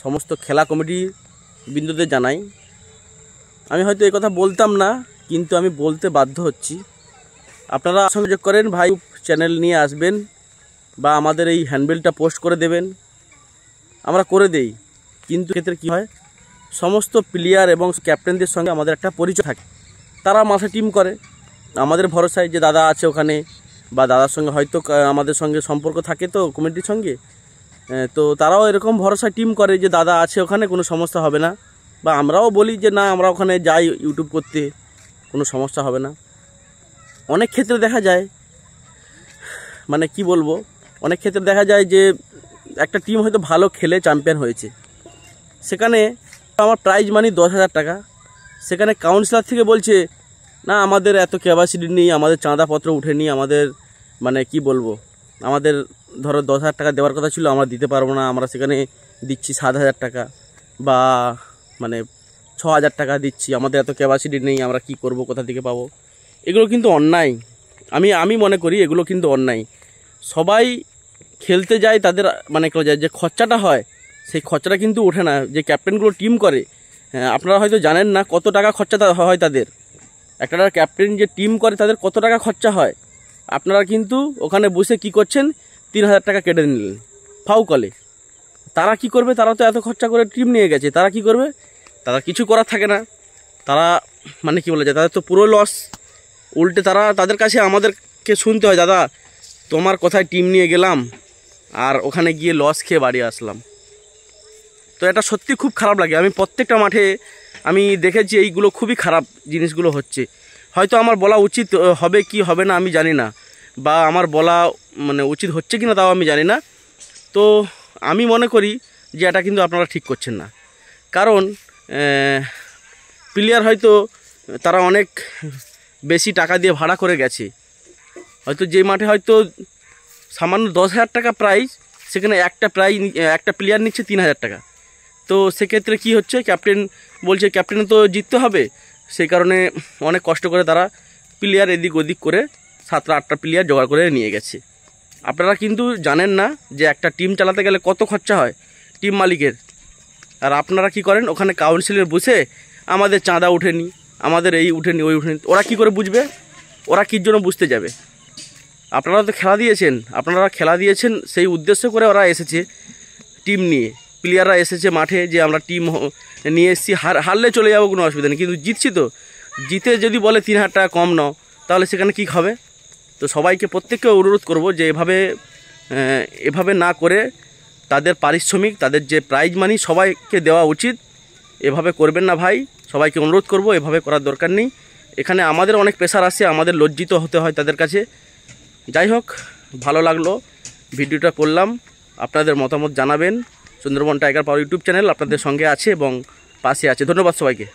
সমস্ত খেলা কমিটি বিন্দুদের জানাই। আমি হয়তো এই কথা বলতাম না, কিন্তু আমি বলতে বাধ্য হচ্ছি। আপনারা সংযোগ করেন ভাই, চ্যানেল নিয়ে আসবেন বা আমাদের এই হ্যান্ডবিলটা পোস্ট করে দেবেন, আমরা করে দেই। কিন্তু ক্ষেত্রে কী হয়, সমস্ত প্লেয়ার এবং ক্যাপ্টেনদের সঙ্গে আমাদের একটা পরিচয় থাকে। তারা মাসে টিম করে আমাদের ভরসায় যে দাদা আছে ওখানে, বা দাদার সঙ্গে হয়তো আমাদের সঙ্গে সম্পর্ক থাকে তো কমিটির সঙ্গে, তো তারাও এরকম ভরসায় টিম করে যে দাদা আছে ওখানে, কোনো সমস্যা হবে না। বা আমরাও বলি যে না, আমরা ওখানে যাই ইউটিউব করতে, কোনো সমস্যা হবে না। অনেক ক্ষেত্রে দেখা যায়, মানে কি বলবো, অনেক ক্ষেত্রে দেখা যায় যে একটা টিম হয়তো ভালো খেলে চ্যাম্পিয়ন হয়েছে, সেখানে আমার প্রাইজ মানি 10,000 টাকা। সেখানে কাউন্সিলর থেকে বলছে না আমাদের এত ক্যাপাসিটি নেই, আমাদের চাঁদাপত্র উঠেনি, আমাদের মানে কি বলবো, আমাদের ধরো 10,000 টাকা দেওয়ার কথা ছিল, আমরা দিতে পারবো না, আমরা সেখানে দিচ্ছি 7,000 টাকা বা মানে 6,000 টাকা দিচ্ছি, আমাদের এত ক্যাপাসিটি নেই, আমরা কি করব, কোথা থেকে পাবো। এগুলো কিন্তু অন্যায়। আমি মনে করি এগুলো কিন্তু অন্যায়। সবাই খেলতে যায়, তাদের মানে যে খরচাটা হয় সেই খরচাটা কিন্তু ওঠে না। যে ক্যাপ্টেনগুলো টিম করে, আপনারা হয়তো জানেন না কত টাকা খরচা হয় তাদের। একটা ক্যাপ্টেন যে টিম করে তাদের কত টাকা খরচা হয়। আপনারা কিন্তু ওখানে বসে কি করছেন, 3,000 টাকা কেটে নিলেন ফাউ কলে। তারা কি করবে, তারা তো এত খরচা করে টিম নিয়ে গেছে, তারা কি করবে, তারা কিছু করার থাকে না। তারা মানে কি বলে যায়, তাদের তো পুরো লস। উল্টে তাদের কাছে আমাদেরকে শুনতে হয়, দাদা তোমার কথায় টিম নিয়ে গেলাম আর ওখানে গিয়ে লস খেয়ে বাড়ি আসলাম। তো এটা সত্যি খুব খারাপ লাগে। আমি প্রত্যেকটা মাঠে আমি দেখেছি এইগুলো খুবই খারাপ জিনিসগুলো হচ্ছে। হয়তো আমার বলা উচিত হবে কি হবে না আমি জানি না, বা আমার বলা মানে উচিত হচ্ছে কি না তাও আমি জানি না। তো আমি মনে করি যে এটা কিন্তু আপনারা ঠিক করছেন না। কারণ প্লেয়ার হয়তো তারা অনেক বেশি টাকা দিয়ে ভাড়া করে গেছে, হয়তো যে মাঠে হয়তো সামান্য 10,000 টাকা প্রাইজ, সেখানে একটা প্লেয়ার নিচ্ছে 3,000 টাকা। তো সেক্ষেত্রে কি হচ্ছে, ক্যাপ্টেন বলছে ক্যাপ্টেন তো জিততে হবে, সেই কারণে অনেক কষ্ট করে তারা প্লেয়ার এদিক ওদিক করে 7-8টা প্লেয়ার জোগাড় করে নিয়ে গেছে। আপনারা কিন্তু জানেন না যে একটা টিম চালাতে গেলে কত খরচা হয় টিম মালিকের। আর আপনারা কি করেন, ওখানে কাউন্সিলের বসে আমাদের চাঁদা উঠেনি, আমাদের এই উঠেনি ওই উঠেনি। ওরা কি করে বুঝবে, ওরা কির জন্য বুঝতে যাবে। আপনারা তো খেলা দিয়েছেন সেই উদ্দেশ্য করে ওরা এসেছে টিম নিয়ে, প্লেয়াররা এসেছে মাঠে যে আমরা টিম নিয়ে এসেছি, হারলে চলে যাবো, কোনো অসুবিধা নেই, কিন্তু জিতছি তো। জিতে যদি বলে 3,000 টাকা কম নাও, তাহলে সেখানে কী হবে। তো সবাইকে প্রত্যেককে অনুরোধ করব যে এভাবে না করে তাদের পারিশ্রমিক, তাদের যে প্রাইজ মানি সবাইকে দেওয়া উচিত। এভাবে করবেন না ভাই, সবাইকে অনুরোধ করব, এভাবে করার দরকার নেই। এখানে আমাদের অনেক প্রেশার আসে, আমাদের লজ্জিত হতে হয় তাদের কাছে। যাই হোক, ভালো লাগলো ভিডিওটা করলাম, আপনাদের মতামত জানাবেন। সুন্দরবন টাইগার পাওয়ার ইউটিউব চ্যানেল আপনাদের সঙ্গে আছে এবং পাশে আছে। ধন্যবাদ সবাইকে।